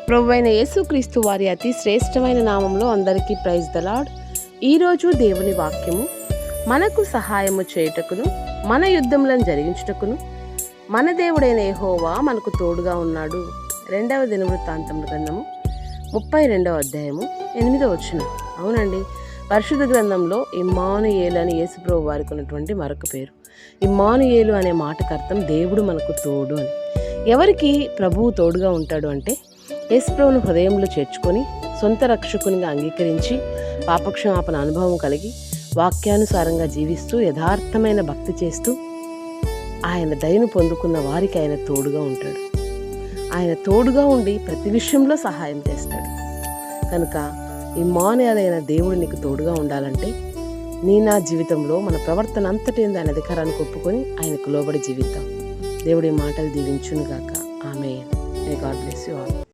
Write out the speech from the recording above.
ప్రభువైన యేసుక్రీస్తు వారి అతి శ్రేష్టమైన నామంలో అందరికీ ప్రైజ్ ద లార్డ్. ఈరోజు దేవుని వాక్యము మనకు సహాయము చేయుటకును మన యుద్ధములను జరిగించుటకును మన దేవుడైన యెహోవా మనకు తోడుగా ఉన్నాడు. 2వ దినవృత్తాంతముల గ్రంథము 32వ అధ్యాయము 8వ వచనం. అవునండి, పరిశుద్ధ గ్రంథంలో ఇమ్మానుయేలు అని యేసుప్రభు వారికి ఉన్నటువంటి మరొక పేరు. ఇమ్మానుయేలు అనే మాటకు అర్థం దేవుడు మనకు తోడు అని. ఎవరికి ప్రభువు తోడుగా ఉంటాడు అంటే యేసుప్రభును హృదయంలో చేర్చుకొని సొంత రక్షకునిగా అంగీకరించి పాపక్షమాపణ అనుభవం కలిగి వాక్యానుసారంగా జీవిస్తూ యథార్థమైన భక్తి చేస్తూ ఆయన దయను పొందుకున్న వారికి ఆయన తోడుగా ఉంటాడు. ఆయన తోడుగా ఉండి ప్రతి విషయంలో సహాయం చేస్తాడు. కనుక ఇమ్మానుయేలైన దేవుడు నీకు తోడుగా ఉండాలంటే నా జీవితంలో మన ప్రవర్తన అంతటి ఆయన అధికారానికి ఒప్పుకొని ఆయనకు లోబడి జీవిద్దాం. దేవుడి మాటలు దీవించునుగాక. ఆమేన్. May God bless you all.